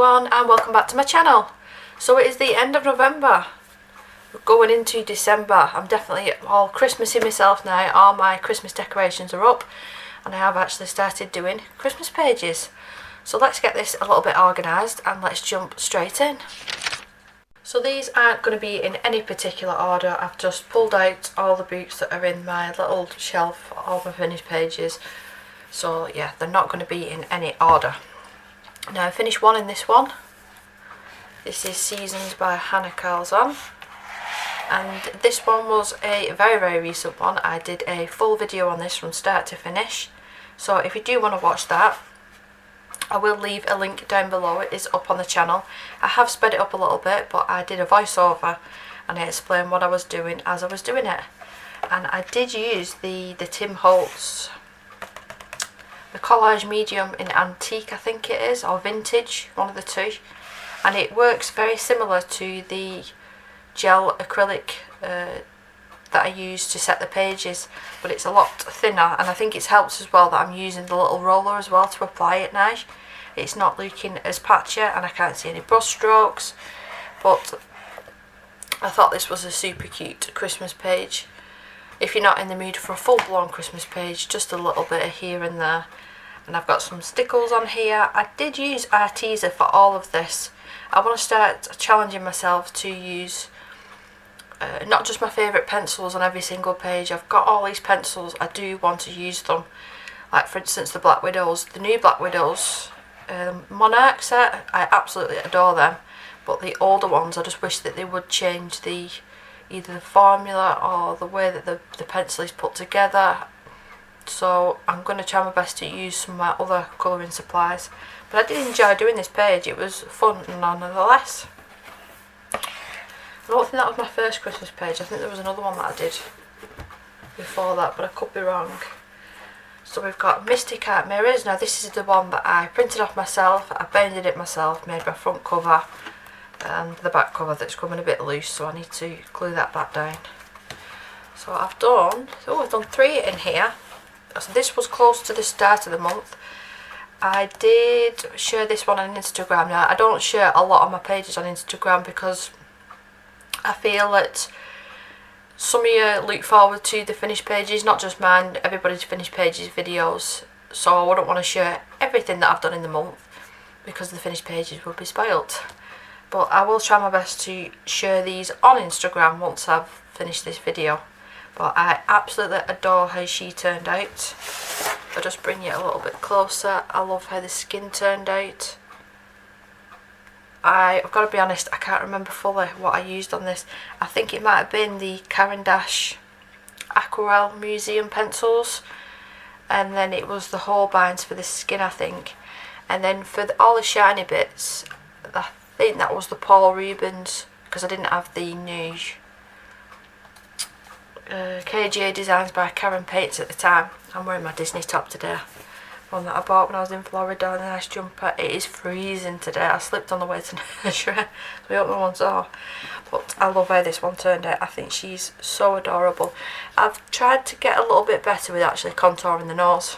everyone and welcome back to my channel. So it is the end of November, we're going into December. I'm definitely all Christmassy myself now. All my Christmas decorations are up and I have actually started doing Christmas pages. So let's get this a little bit organised and let's jump straight in. So these aren't going to be in any particular order. I've just pulled out all the books that are in my little shelf, all my finished pages. So yeah, they're not going to be in any order. Now I finished one in this one. This is Seasons by Hannah Carlson. And this one was a very recent one. I did a full video on this from start to finish. So if you do want to watch that, I will leave a link down below. It is up on the channel. I have sped it up a little bit, but I did a voiceover and I explained what I was doing as I was doing it. And I did use the Tim Holtz, the collage medium in antique I think it is, or vintage, one of the two. And it works very similar to the gel acrylic that I use to set the pages, but it's a lot thinner, and I think it helps as well that I'm using the little roller as well to apply it now. It's not looking as patchy and I can't see any brush strokes, but I thought this was a super cute Christmas page. If you're not in the mood for a full-blown Christmas page, just a little bit of here and there. And I've got some stickles on here. I did use Arteza for all of this. I want to start challenging myself to use not just my favourite pencils on every single page. I've got all these pencils, I do want to use them. Like for instance the Black Widows, the new Black Widows, Monarch set, I absolutely adore them. But the older ones, I just wish that they would change either the formula or the way that the pencil is put together. So I'm going to try my best to use some of my other colouring supplies. But I did enjoy doing this page, it was fun nonetheless. I don't think that was my first Christmas page, I think there was another one that I did before that, but I could be wrong. So we've got Misty Cat Mirrors. Now this is the one that I printed off myself, I bounded it myself, made my front cover and the back cover that's coming a bit loose, so I need to glue that back down. So I've done 3 in here. So this was close to the start of the month. I did share this one on Instagram. Now I don't share a lot of my pages on Instagram because I feel that some of you look forward to the finished pages, not just mine, everybody's finished pages videos. So I wouldn't want to share everything that I've done in the month because the finished pages would be spoilt. But I will try my best to share these on Instagram once I've finished this video. But I absolutely adore how she turned out. I'll just bring you a little bit closer. I love how the skin turned out. I've got to be honest, I can't remember fully what I used on this. I think it might have been the Caran d'Ache Aquarelle Museum pencils. And then it was the Holbeins for the skin, I think. And then for all the shiny bits, I think that was the Paul Rubens, because I didn't have the new KGA Designs by Karen Paints at the time. I'm wearing my Disney top today, one that I bought when I was in Florida, a nice jumper. It is freezing today, I slipped on the way to nursery, so I hope no one saw. But I love how this one turned out, I think she's so adorable. I've tried to get a little bit better with actually contouring the nose,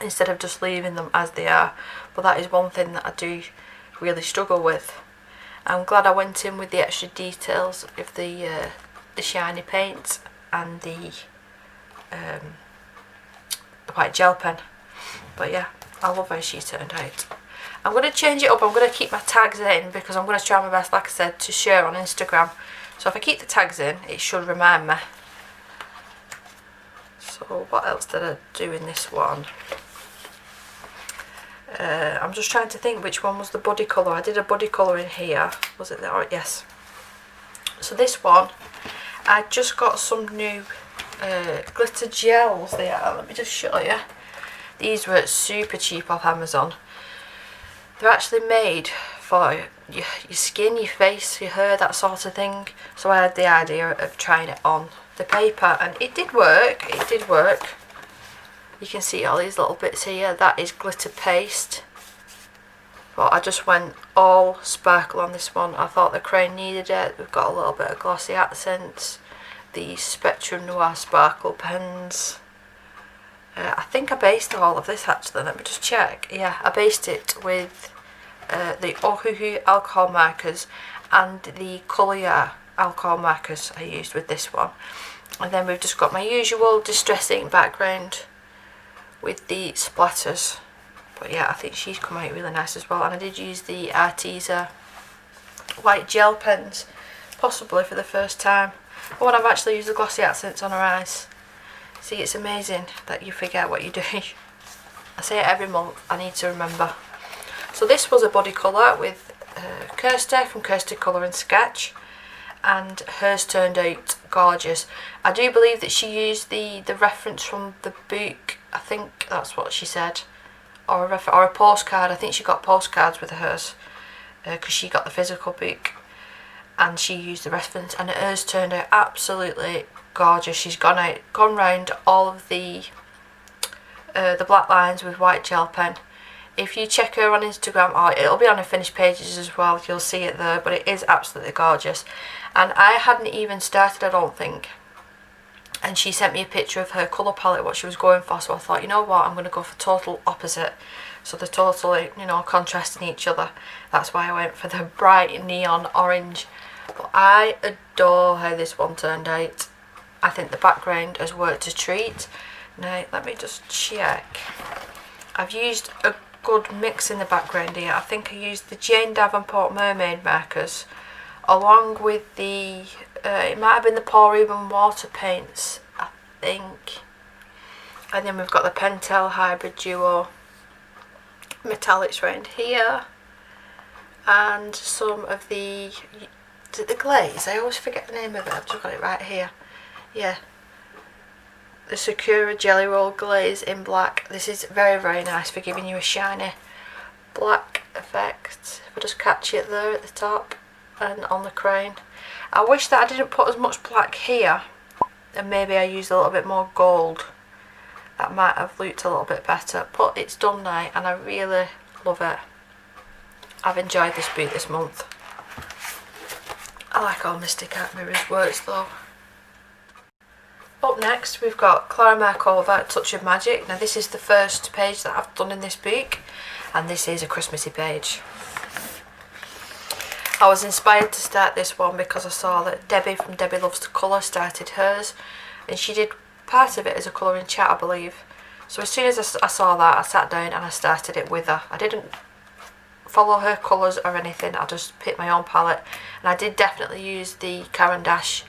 instead of just leaving them as they are, but that is one thing that I do really struggle with. I'm glad I went in with the extra details of the shiny paint and the white gel pen. But yeah, I love how she turned out. I'm going to change it up. I'm going to keep my tags in because I'm going to try my best, like I said, to share on Instagram. So if I keep the tags in, it should remind me. So what else did I do in this one? I'm just trying to think which one was the body colour. I did a body colour in here. Was it there? Oh, yes. So this one, I just got some new glitter gels there. Let me just show you. These were super cheap off Amazon. They're actually made for your skin, your face, your hair, that sort of thing. So I had the idea of trying it on the paper and it did work. It did work. You can see all these little bits here. That is glitter paste. But I just went all sparkle on this one. I thought the crayon needed it. We've got a little bit of glossy accents. The Spectrum Noir sparkle pens. I think I based all of this actually. Let me just check. Yeah, I based it with the Ohuhu alcohol markers and the Colour alcohol markers I used with this one. And then we've just got my usual distress ink background with the splatters. But yeah, I think she's come out really nice as well. And I did use the Arteza white gel pens, possibly for the first time. But when I've actually used the glossy accents on her eyes. See, it's amazing that you forget what you're doing. I say it every month, I need to remember. So this was a body colour with Kirsty from Kirsty Colour and Sketch. And hers turned out gorgeous. I do believe that she used the reference from the book. I think that's what she said. Or a postcard. I think she got postcards with hers. Because she got the physical book. And she used the reference. And hers turned out absolutely gorgeous. She's gone round all of the black lines with white gel pen. If you check her on Instagram, or it'll be on her finished pages as well, you'll see it there, but it is absolutely gorgeous. And I hadn't even started, I don't think. And she sent me a picture of her colour palette, what she was going for, so I thought, you know what, I'm going to go for total opposite. So they're totally, you know, contrasting each other. That's why I went for the bright neon orange. But I adore how this one turned out. I think the background has worked a treat. Now, let me just check. I've used a good mix in the background here. I think I used the Jane Davenport Mermaid markers along with the it might have been the Paul Ruben water paints, I think. And then we've got the Pentel Hybrid Duo metallics around here, and some of the, is it the glaze? I always forget the name of it. I've just got it right here. Yeah, the Sakura Jelly Roll glaze in black. This is very, very nice for giving you a shiny black effect. If I just catch it there at the top and on the crown. I wish that I didn't put as much black here, and maybe I used a little bit more gold. That might have looked a little bit better, but it's done now and I really love it. I've enjoyed this boot this month. I like how Misty Cat Mirrors works though. Up next we've got Clara Markova Touch of Magic. Now this is the first page that I've done in this book, and this is a Christmassy page. I was inspired to start this one because I saw that Debbie from Debbie Loves to Colour started hers, and she did part of it as a colouring chat, I believe. So as soon as I saw that, I sat down and I started it with her. I didn't follow her colours or anything, I just picked my own palette, and I did definitely use the Caran d'Ache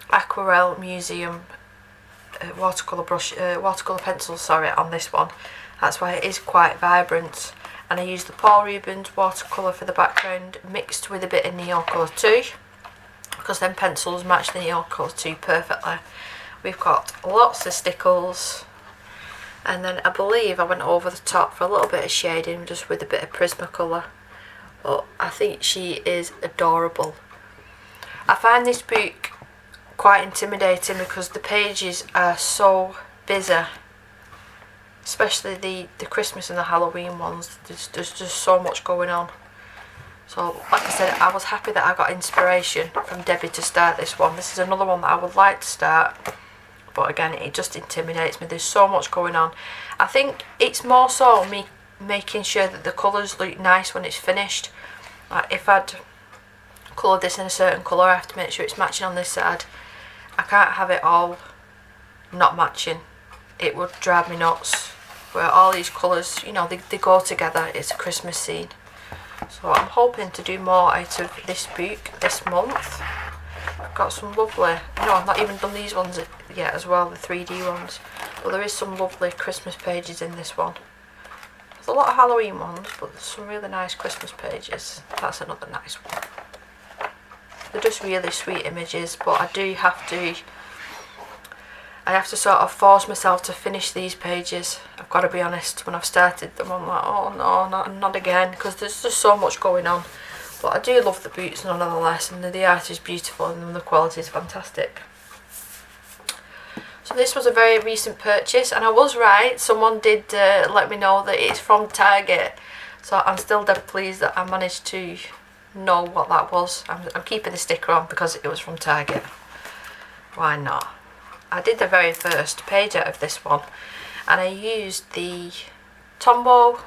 Aquarelle Museum watercolour pencil, on this one. That's why it is quite vibrant. And I used the Paul Rubens watercolour for the background, mixed with a bit of Neo Colour too, because then pencils match the Neo Colour too perfectly. We've got lots of stickles, and then I believe I went over the top for a little bit of shading just with a bit of Prismacolor. But I think she is adorable. I find this book quite intimidating because the pages are so busy, especially the Christmas and the Halloween ones. There's just so much going on. So like I said, I was happy that I got inspiration from Debbie to start this one. This is another one that I would like to start, but again it just intimidates me. There's so much going on. I think it's more so me making sure that the colours look nice when it's finished. Like if I'd coloured this in a certain colour, I have to make sure it's matching on this side. I can't have it all not matching. It would drive me nuts. Where all these colours, you know, they go together. It's a Christmas scene. So I'm hoping to do more out of this book this month. I've got some lovely, I've not even done these ones yet as well, the 3D ones. But there is some lovely Christmas pages in this one. There's a lot of Halloween ones, but there's some really nice Christmas pages. That's another nice one. They're just really sweet images, but I have to sort of force myself to finish these pages. I've got to be honest, when I've started them I'm like, oh no, not again, because there's just so much going on. But I do love the boots nonetheless, and the art is beautiful and the quality is fantastic. So this was a very recent purchase, and I was right, someone did let me know that it's from Target. So I'm still dead pleased that I managed to know what that was. I'm keeping the sticker on because it was from Target. Why not? I did the very first page out of this one, and I used the Tombow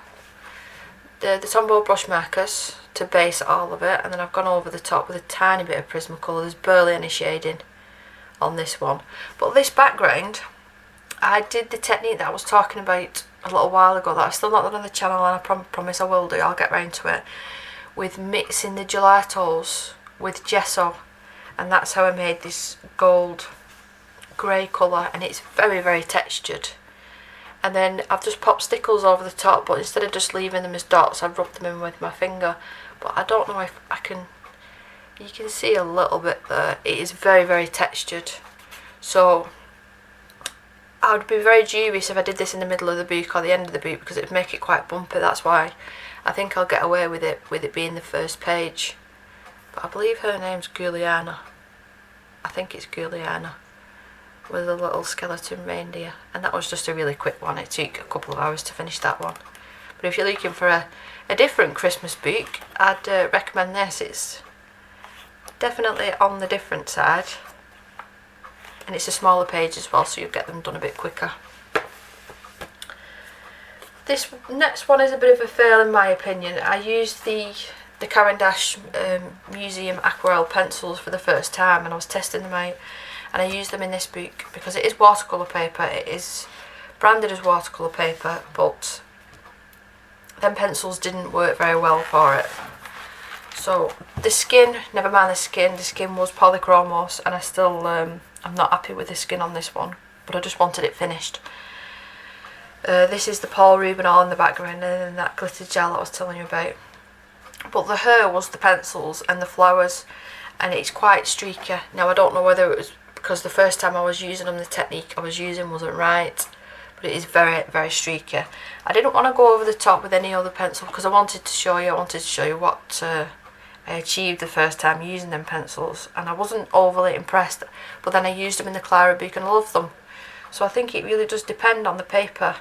the Tombow brush markers to base all of it, and then I've gone over the top with a tiny bit of Prismacolor. There's barely any shading on this one. But this background, I did the technique that I was talking about a little while ago that I've still not done on the channel, and I promise I will do. I'll get round to it, with mixing the gelatos with gesso, and that's how I made this gold grey colour, and it's very, very textured. And then I've just popped stickles over the top, but instead of just leaving them as dots, I've rubbed them in with my finger. But I don't know if I can, you can see a little bit there. It is very, very textured. So I would be very dubious if I did this in the middle of the book or the end of the book, because it would make it quite bumpy. That's why I think I'll get away with it being the first page. But I believe her name's Juliana. I think it's Juliana, with a little skeleton reindeer, and that was just a really quick one. It took a couple of hours to finish that one. But if you're looking for a different Christmas book, I'd recommend this. It's definitely on the different side, and it's a smaller page as well, so you'll get them done a bit quicker. This next one is a bit of a fail in my opinion. I used the Caran d'Ache Museum Aquarelle pencils for the first time, and I was testing them out, and I used them in this book because it is watercolour paper. It is branded as watercolour paper, but them pencils didn't work very well for it. So the skin, never mind the skin was polychromos, and I still I'm not happy with the skin on this one, but I just wanted it finished. This is the Paul Ruben all in the background, and then that glitter gel I was telling you about. But the hair was the pencils and the flowers, and it's quite streaky. Now I don't know whether it was because the first time I was using them, the technique I was using wasn't right, but it is very, very streaky. I didn't want to go over the top with any other pencil because I wanted to show you what I achieved the first time using them pencils, and I wasn't overly impressed. But then I used them in the Clara book and I loved them. So I think it really does depend on the paper.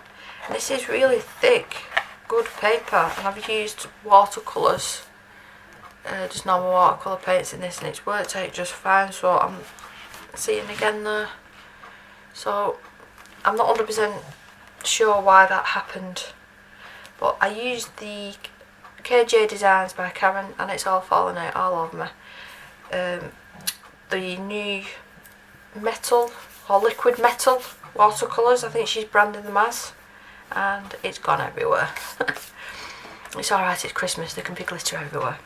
And this is really thick, good paper, and I've used watercolours, just normal watercolour paints in this, and it's worked out just fine. So I'm seeing again there. So I'm not 100% sure why that happened, but I used the KJ Designs by Karen, and it's all falling out all over me. The new metal or liquid metal watercolours, I think she's branding them as, and it's gone everywhere. It's alright, it's Christmas, there can be glitter everywhere.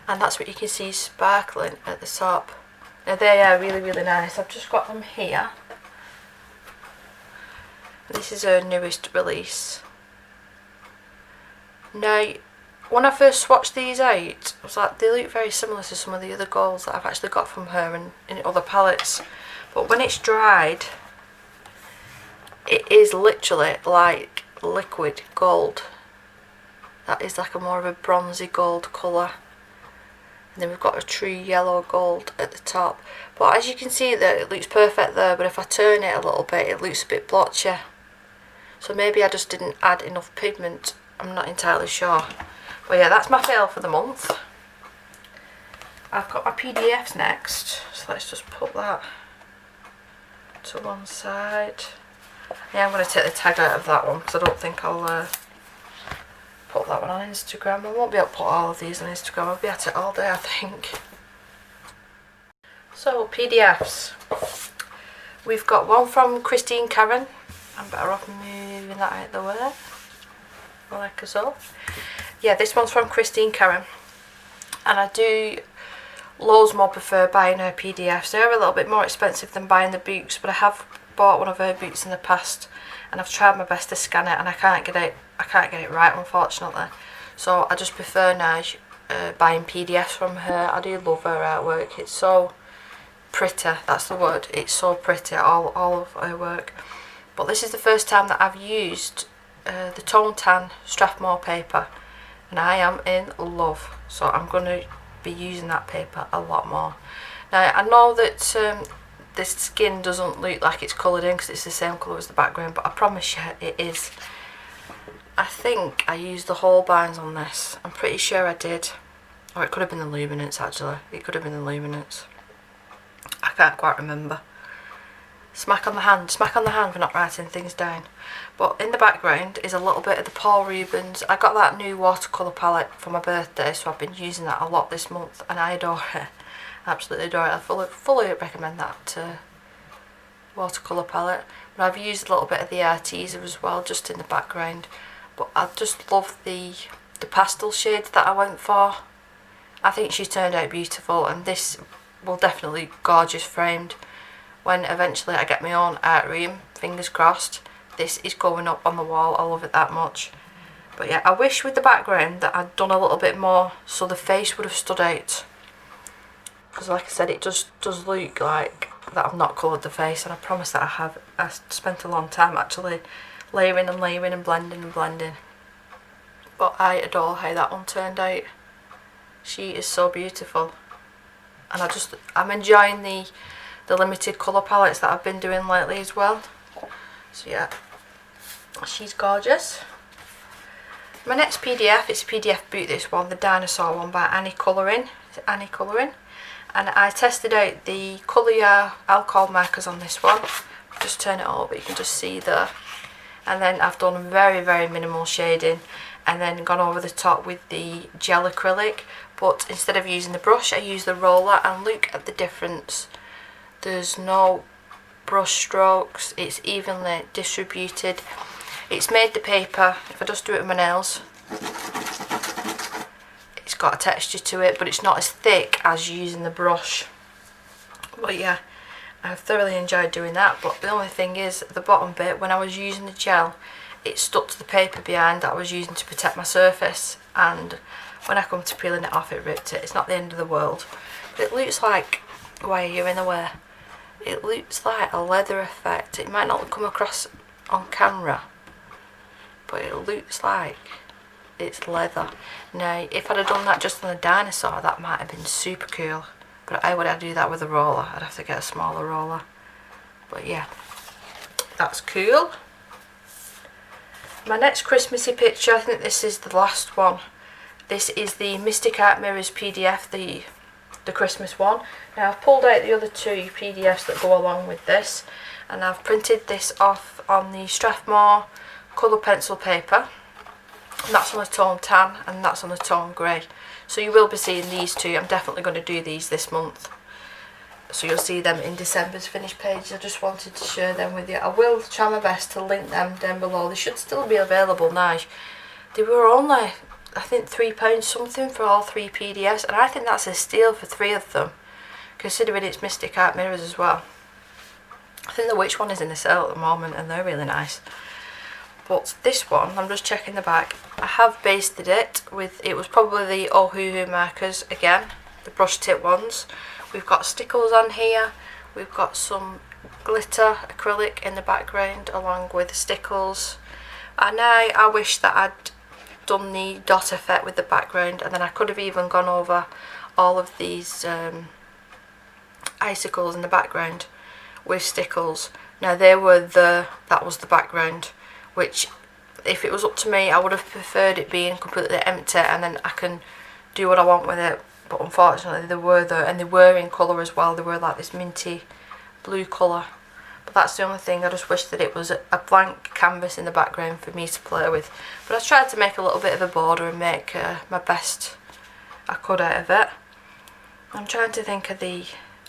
And that's what you can see sparkling at the top. Now they are really, really nice. I've just got them here. This is her newest release. Now, when I first swatched these out, I was like, they look very similar to some of the other golds that I've actually got from her and in other palettes. But when it's dried, it is literally like liquid gold. That is like a more of a bronzy gold colour. And then we've got a true yellow gold at the top. But as you can see there, it looks perfect there, but if I turn it a little bit, it looks a bit blotchy. So maybe I just didn't add enough pigment. I'm not entirely sure. But yeah, that's my fail for the month. I've got my PDFs next, so let's just put that to one side. Yeah, I'm going to take the tag out of that one because I don't think I'll put that one on Instagram. I won't be able to put all of these on Instagram. I'll be at it all day, I think. So, PDFs. We've got one from Christine Karen. I'm better off moving that out of the way. Like so. Yeah, this one's from Christine Karen. And I do loads more prefer buying her PDFs. They're a little bit more expensive than buying the books, but I have bought one of her books in the past, and I've tried my best to scan it, and I can't get it right, unfortunately. So I just prefer now buying PDFs from her. I do love her artwork. It's so pretty. That's the word. It's so pretty. All of her work. But this is the first time that I've used the Tone Tan Strathmore paper, and I am in love. So I'm going to be using that paper a lot more. Now I know that this skin doesn't look like it's coloured in because it's the same colour as the background, but I promise you it is. I think I used the Holbeins on this. I'm pretty sure I did. Or it could have been the Luminance actually. It could have been the Luminance. I can't quite remember. Smack on the hand for not writing things down. But in the background is a little bit of the Paul Rubens. I got that new watercolour palette for my birthday, so I've been using that a lot this month, and I adore it. Absolutely adore it. I fully recommend that watercolour palette. But I've used a little bit of the Arteza as well, just in the background. But I just love the pastel shades that I went for. I think she turned out beautiful, and this will definitely gorgeous framed. When eventually I get my own art room, fingers crossed, this is going up on the wall. I love it that much. But yeah, I wish with the background that I'd done a little bit more so the face would have stood out. Because like I said, it just does look like that I've not coloured the face, and I promise that I have. I spent a long time actually layering and blending and blending. But I adore how that one turned out. She is so beautiful. And I'm enjoying the limited colour palettes that I've been doing lately as well. So yeah, she's gorgeous. My next PDF, it's a PDF boot, this one, the Dinosaur one by Annie Colouring. And I tested out the Colour alcohol markers on this one. Just turn it over, you can just see there. And then I've done very, very minimal shading, and then gone over the top with the gel acrylic. But instead of using the brush, I use the roller, and look at the difference. There's no brush strokes, it's evenly distributed. It's made the paper, if I just do it with my nails, it's got a texture to it, but it's not as thick as using the brush. But yeah, I've thoroughly enjoyed doing that. But the only thing is, the bottom bit, when I was using the gel, it stuck to the paper behind that I was using to protect my surface, and when I come to peeling it off, it ripped it. It's not the end of the world, but it looks like, why are you in the way? It looks like a leather effect. It might not come across on camera, but it looks like it's leather. Now, if I'd have done that just on the Dinosaur, that might have been super cool. But how would I do that with a roller? I'd have to get a smaller roller. But yeah, that's cool. My next Christmassy picture, I think this is the last one. This is the Misty Cat Mirrors PDF, the Christmas one. Now I've pulled out the other two PDFs that go along with this, and I've printed this off on the Strathmore colour pencil paper, and that's on a tone tan and that's on a tone grey. So you will be seeing these two. I'm definitely going to do these this month, so you'll see them in December's finished pages. I just wanted to share them with you. I will try my best to link them down below. They should still be available now. They were only, I think, £3 something for all three PDFs, and I think that's a steal for three of them, considering it's Misty Cat Mirrors as well. I think the witch one is in the sale at the moment, and they're really nice. But this one, I'm just checking the back, I have basted it with, it was probably the Ohuhu markers again, the brush tip ones. We've got stickles on here, we've got some glitter acrylic in the background along with stickles. And now I wish that I'd done the dot effect with the background, and then I could have even gone over all of these icicles in the background with stickles. Now that was the background, which if it was up to me I would have preferred it being completely empty and then I can do what I want with it. But unfortunately they were there, and they were in colour as well. They were like this minty blue colour. But that's the only thing. I just wish that it was a blank canvas in the background for me to play with. But I tried to make a little bit of a border and make my best I could out of it. I'm trying to think of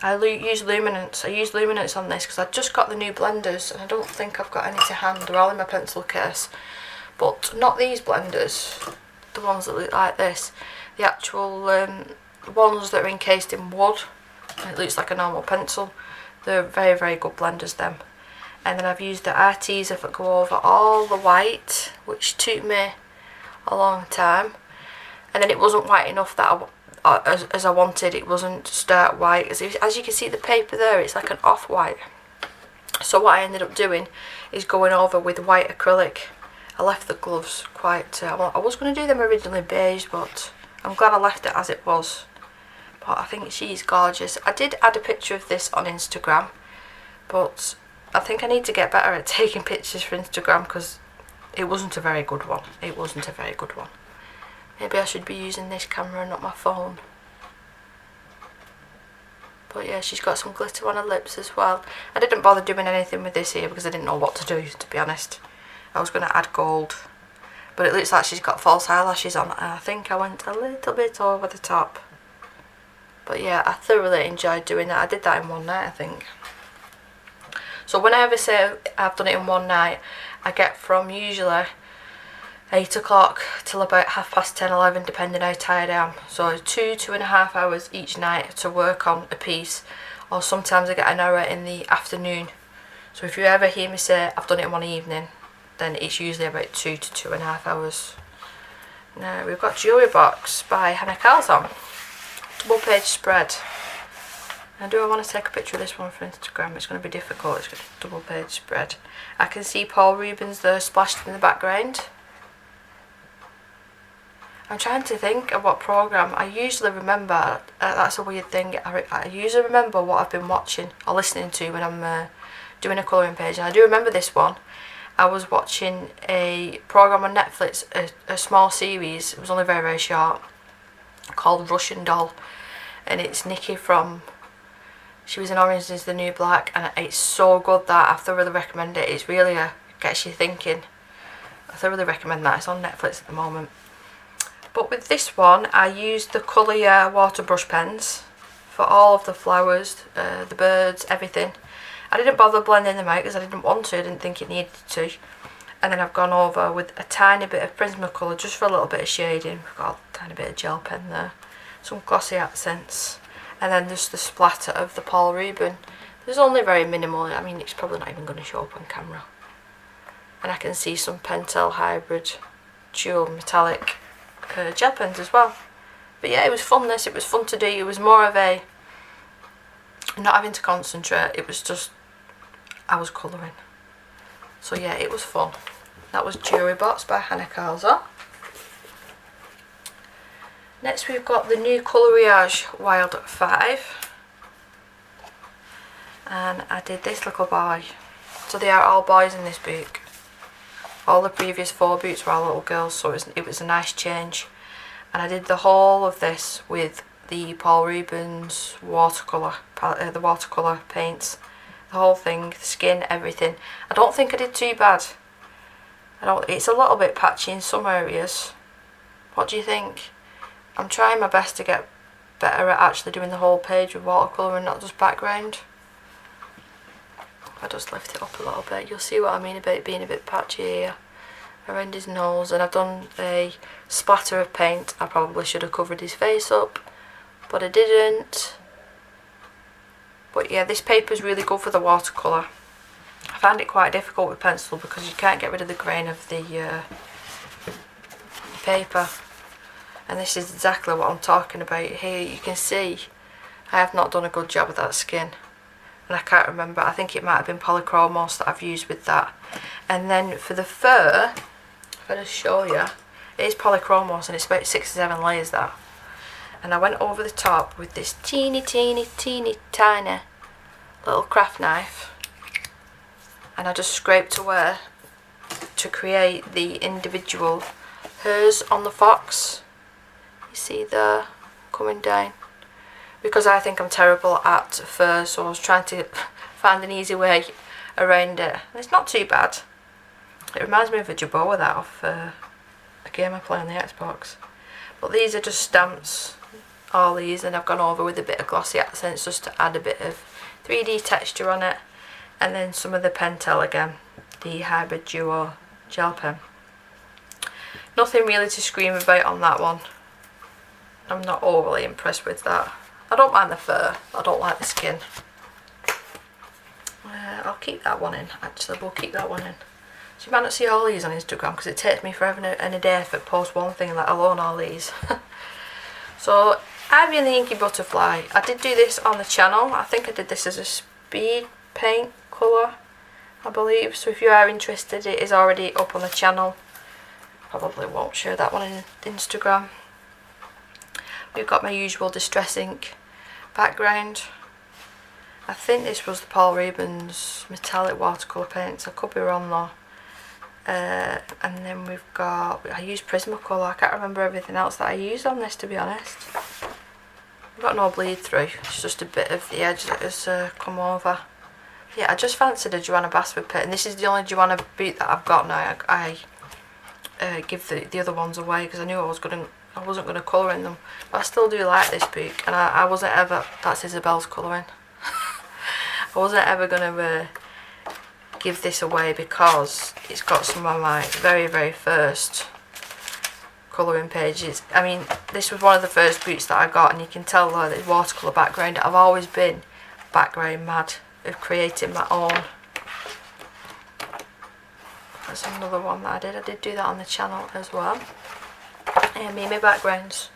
I use luminance. I use luminance on this because I just got the new blenders, and I don't think I've got any to hand. They're all in my pencil case. But not these blenders, the ones that look like this. The actual ones that are encased in wood. It looks like a normal pencil. They're very, very good blenders, them. And then I've used the Arteza that go over all the white, which took me a long time. And then it wasn't white enough that as I wanted. It wasn't stark white. As you can see the paper there, it's like an off-white. So what I ended up doing is going over with white acrylic. I left the gloves quite, I was going to do them originally beige, but I'm glad I left it as it was. But I think she's gorgeous. I did add a picture of this on Instagram, but I think I need to get better at taking pictures for Instagram because it wasn't a very good one. It wasn't a very good one. Maybe I should be using this camera and not my phone. But yeah, she's got some glitter on her lips as well. I didn't bother doing anything with this here because I didn't know what to do, to be honest. I was going to add gold. But it looks like she's got false eyelashes on, and I think I went a little bit over the top. But yeah, I thoroughly enjoyed doing that. I did that in one night, I think. So when I ever say I've done it in one night, I get from usually 8 o'clock till about 10:30, 11, depending how tired I am. So 2.5 hours each night to work on a piece, or sometimes I get an hour in the afternoon. So if you ever hear me say I've done it in one evening, then it's usually about 2 to 2.5 hours. Now we've got Jewellery Box by Hannah Calzon. Double page spread. Now do I want to take a picture of this one for Instagram? It's going to be difficult. It's got a double page spread. I can see Paul Rubens there splashed in the background. I'm trying to think of what programme. I usually remember, that's a weird thing, I usually remember what I've been watching or listening to when I'm doing a colouring page. And I do remember this one. I was watching a programme on Netflix, a small series, it was only very, very short, called Russian Doll. And it's Nikki from, she was in Orange is the New Black, and it's so good that I thoroughly recommend it. It's really gets you thinking. I thoroughly recommend that. It's on Netflix at the moment. But with this one, I used the Colour water brush pens for all of the flowers, the birds, everything. I didn't bother blending them out because I didn't want to, I didn't think it needed to. And then I've gone over with a tiny bit of Prismacolor just for a little bit of shading. We've got a tiny bit of gel pen there, some glossy accents, and then just the splatter of the Paul Ruben. There's only very minimal, I mean it's probably not even going to show up on camera. And I can see some Pentel Hybrid dual metallic gel pens as well. But yeah, it was fun this, it was fun to do. It was more of a, not having to concentrate, it was just, I was colouring. So yeah, it was fun. That was Jewellery Box by Hannah Calzon. Next we've got the new Coloriage Wild 5. And I did this little boy. So they are all boys in this book. All the previous 4 books were all little girls, so it was a nice change. And I did the whole of this with the Paul Rubens watercolour, the watercolour paints. The whole thing, the skin, everything. I don't think I did too bad. It's a little bit patchy in some areas. What do you think? I'm trying my best to get better at actually doing the whole page with watercolour and not just background. If I just lift it up a little bit, you'll see what I mean about it being a bit patchy here. Around his nose, and I've done a splatter of paint. I probably should have covered his face up, but I didn't. But yeah, this paper is really good for the watercolour. I find it quite difficult with pencil because you can't get rid of the grain of the paper. And this is exactly what I'm talking about here. You can see I have not done a good job with that skin. And I can't remember, I think it might have been polychromos that I've used with that. And then for the fur, if I just show you, it is polychromos and it's about 6 or 7 layers that. And I went over the top with this teeny tiny little craft knife, and I just scraped away to create the individual hairs on the fox. You see there, coming down. Because I think I'm terrible at fur, so I was trying to find an easy way around it. And it's not too bad. It reminds me of a Jaboa that off a game I play on the Xbox. But these are just stamps, all these, and I've gone over with a bit of glossy accents just to add a bit of 3D texture on it. And then some of the Pentel again, the Hybrid Duo gel pen. Nothing really to scream about on that one. I'm not overly impressed with that. I don't mind the fur, I don't like the skin. I'll keep that one in, actually, we'll keep that one in. So you might not see all these on Instagram because it takes me forever and a day to post one thing, let alone all these. So, Ivy and the Inky Butterfly. I did do this on the channel. I think I did this as a speed paint colour, I believe. So if you are interested, it is already up on the channel. Probably won't share that one on Instagram. We've got my usual Distress ink background. I think this was the Paul Rubens metallic watercolour paints. I could be wrong though. And then we've got, I used Prismacolor. I can't remember everything else that I used on this, to be honest. I've got no bleed through, it's just a bit of the edge that has come over. Yeah, I just fancied a Joanna Basford pit, and this is the only Joanna boot that I've got now. I give the other ones away because I knew I wasn't going to colour in them. But I still do like this book, and I wasn't ever, that's Isabel's colouring. I wasn't ever going to give this away because it's got some of my very, very first colouring pages. I mean, this was one of the first boots that I got, and you can tell though the watercolour background. I've always been background mad of creating my own. That's another one that I did do that on the channel as well. Me backgrounds.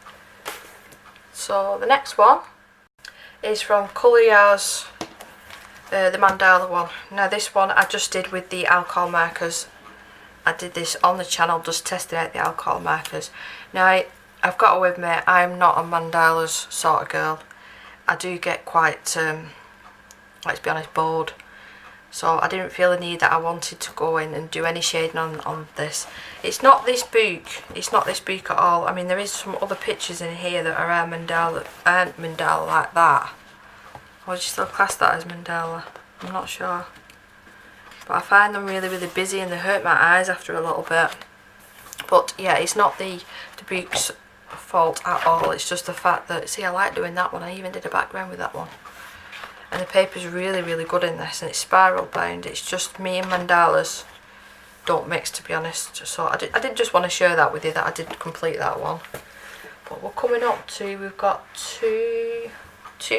So the next one is from Colour Yar's, the Mandala one. Now this one I just did with the alcohol markers. I did this on the channel, just testing out the alcohol markers. Now I've got to admit, I'm not a mandalas sort of girl. I do get quite, let's be honest, bored. So I didn't feel the need that I wanted to go in and do any shading on this. It's not this book. It's not this book at all. I mean, there is some other pictures in here that are mandala, aren't mandala like that. Or would you still class that as mandala? I'm not sure. But I find them really, really busy, and they hurt my eyes after a little bit. But yeah, it's not the book's fault at all. It's just the fact that, see, I like doing that one. I even did a background with that one. And the paper's really, really good in this, and it's spiral bound. It's just me and mandalas don't mix, to be honest. So I did just want to share that with you, that I did complete that one. But we're coming up to, we've got two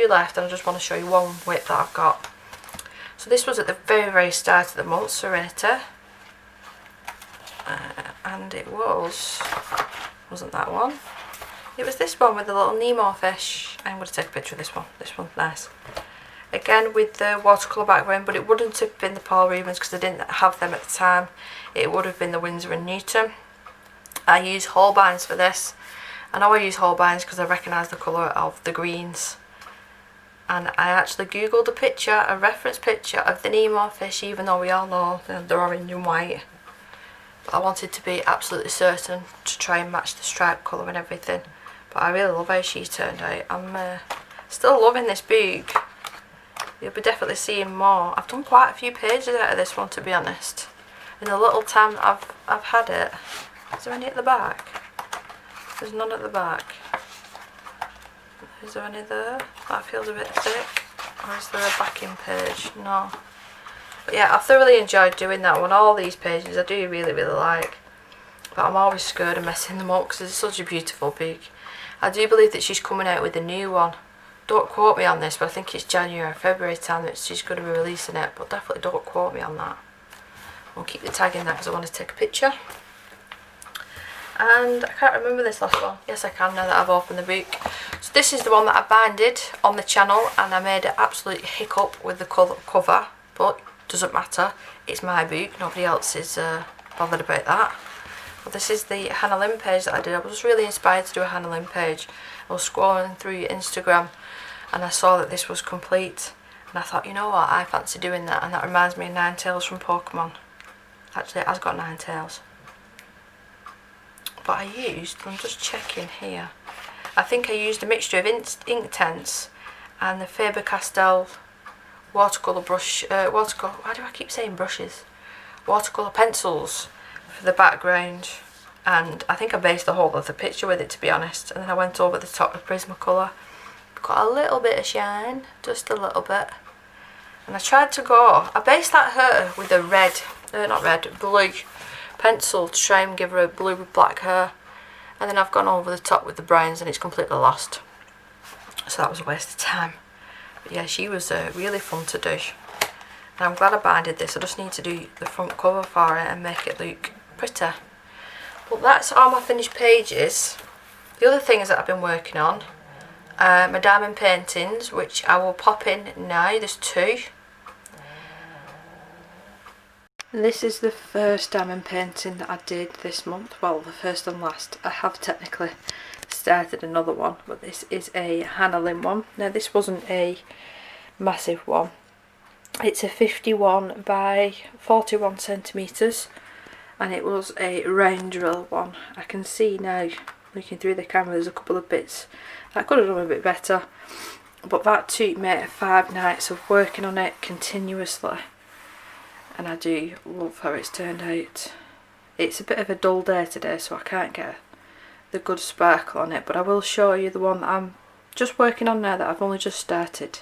left, and I just want to show you one width that I've got. So this was at the very, very start of the month, Serenity. And it wasn't that one. It was this one with the little Nemo fish. I'm going to take a picture of this one. This one's nice. Again with the watercolour background, but it wouldn't have been the Paul Rubens because I didn't have them at the time. It would have been the Winsor & Newton. I use Holbein's for this. I know I use Holbein's because I recognise the colour of the greens. And I actually googled a picture, a reference picture of the Nemo fish, even though we all know they're orange and white. But I wanted to be absolutely certain to try and match the stripe colour and everything. But I really love how she turned out. I'm still loving this book. You'll be definitely seeing more. I've done quite a few pages out of this one, to be honest. In the little time I've had it. Is there any at the back? There's none at the back. Is there any there? That feels a bit thick. Or is there a backing page? No. But yeah, I've thoroughly enjoyed doing that one. All these pages I do really, really like. But I'm always scared of messing them up because it's such a beautiful book. I do believe that she's coming out with a new one. Don't quote me on this, but I think it's January or February time that she's going to be releasing it. But definitely don't quote me on that. I'll keep the tag in that because I want to take a picture. And I can't remember this last one. Yes, I can now that I've opened the book. So this is the one that I binded on the channel, and I made an absolute hiccup with the cover, but doesn't matter. It's my book. Nobody else is bothered about that. But this is the Hannah Lynn page that I did. I was really inspired to do a Hannah Lynn page. I was scrolling through Instagram, and I saw that this was complete. And I thought, you know what, I fancy doing that. And that reminds me of Ninetales from Pokemon. Actually, it has got 9 tails. But I used, I'm just checking here, I think I used a mixture of Inktense and the Faber-Castell watercolour brush, why do I keep saying brushes? Watercolour pencils for the background, and I think I based the whole of the picture with it, to be honest. And then I went over the top with Prismacolor, got a little bit of shine, just a little bit. And I tried to go, I based that hair with a red, blue pencil to try and give her a blue with black hair, and then I've gone over the top with the browns and it's completely lost, so that was a waste of time. But yeah, she was really fun to do, and I'm glad I binded this. I just need to do the front cover for it and make it look pretty. But that's all my finished pages. The other things that I've been working on, my diamond paintings, which I will pop in now. There's 2. This is the first diamond painting that I did this month. Well, the first and last. I have technically started another one, but this is a Hannah Lynn one. Now this wasn't a massive one. It's a 51 by 41 centimetres, and it was a round drill one. I can see now, looking through the camera, there's a couple of bits I could have done a bit better, but that took me 5 nights of working on it continuously, and I do love how it's turned out. It's a bit of a dull day today, so I can't get the good sparkle on it, but I will show you the one that I'm just working on now that I've only just started.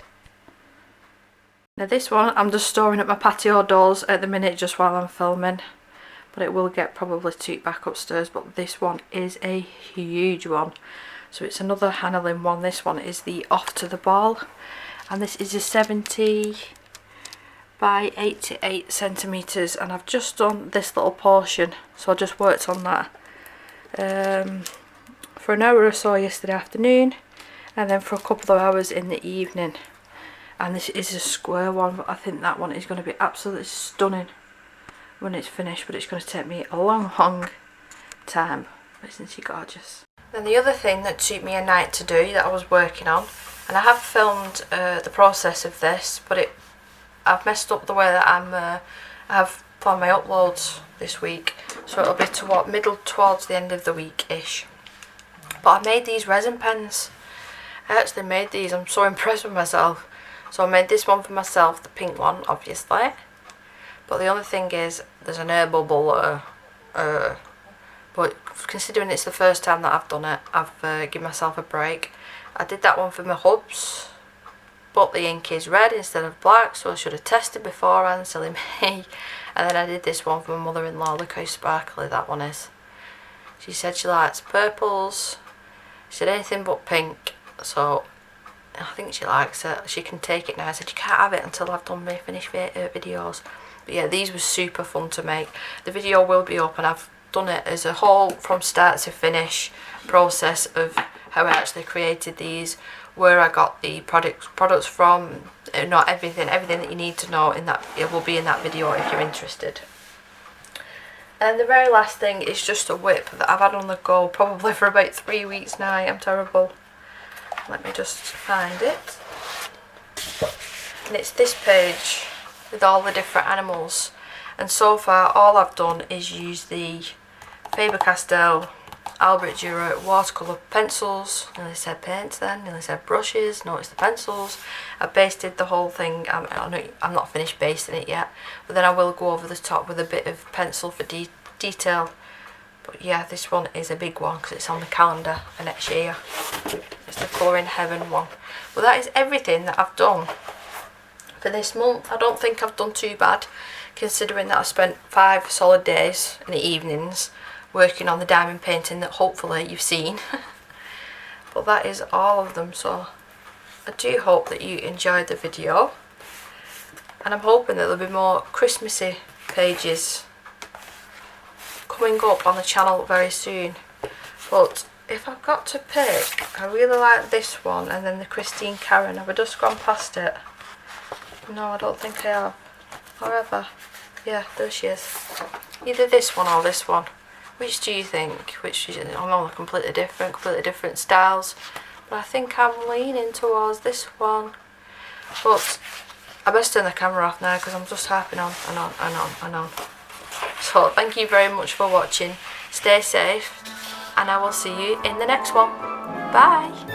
Now this one I'm just storing at my patio doors at the minute just while I'm filming, but it will get probably took back upstairs. But this one is a huge one, so it's another Hannah one. This one is the Off to the Ball, and this is a 70 by 88 centimetres, and I've just done this little portion, so I just worked on that for an hour or so yesterday afternoon, and then for a couple of hours in the evening. And this is a square one, but I think that one is going to be absolutely stunning when it's finished, but it's going to take me a long time. Isn't she gorgeous? Then the other thing that took me a night to do that I was working on, and I have filmed the process of this, but I've messed up the way that I have planned my uploads this week, so it'll be towards the end of the week-ish. But I made these resin pens. I actually made these. I'm so impressed with myself. So I made this one for myself, the pink one, obviously. But the other thing is, there's an air bubble but considering it's the first time that I've done it, I've given myself a break. I did that one for my hubs, but the ink is red instead of black, so I should have tested beforehand, silly me. And then I did this one for my mother-in-law. Look how sparkly that one is. She said she likes purples. She said anything but pink, so I think she likes it. She can take it now. I said you can't have it until I've done my finished videos. But yeah, these were super fun to make. The video will be up, and I've done it as a whole from start to finish process of how I actually created these, where I got the products from, not everything that you need to know in that. It will be in that video if you're interested. And the very last thing is just a whip that I've had on the go probably for about 3 weeks now. I'm terrible. Let me just find it. And it's this page with all the different animals. And so far all I've done is use the Faber-Castell Albert Dürer watercolour pencils. Nearly said paints then, nearly said brushes, notice the pencils. I basted the whole thing. I'm not finished basting it yet, but then I will go over the top with a bit of pencil for detail. But yeah, this one is a big one because it's on the calendar for next year. It's the Colour in Heaven one. But that is everything that I've done for this month. I don't think I've done too bad, considering that I spent 5 solid days in the evenings working on the diamond painting that hopefully you've seen. But that is all of them, so I do hope that you enjoyed the video, and I'm hoping that there'll be more Christmassy pages coming up on the channel very soon. But if I've got to pick, I really like this one and then the Christine Karen. Have I just gone past it? No, I don't think I have. However, yeah, there she is. Either this one or this one. Which do you think? Which is, I know, completely different styles, but I think I'm leaning towards this one. But I best turn the camera off now because I'm just harping on and on and on and on. So thank you very much for watching. Stay safe, and I will see you in the next one. Bye.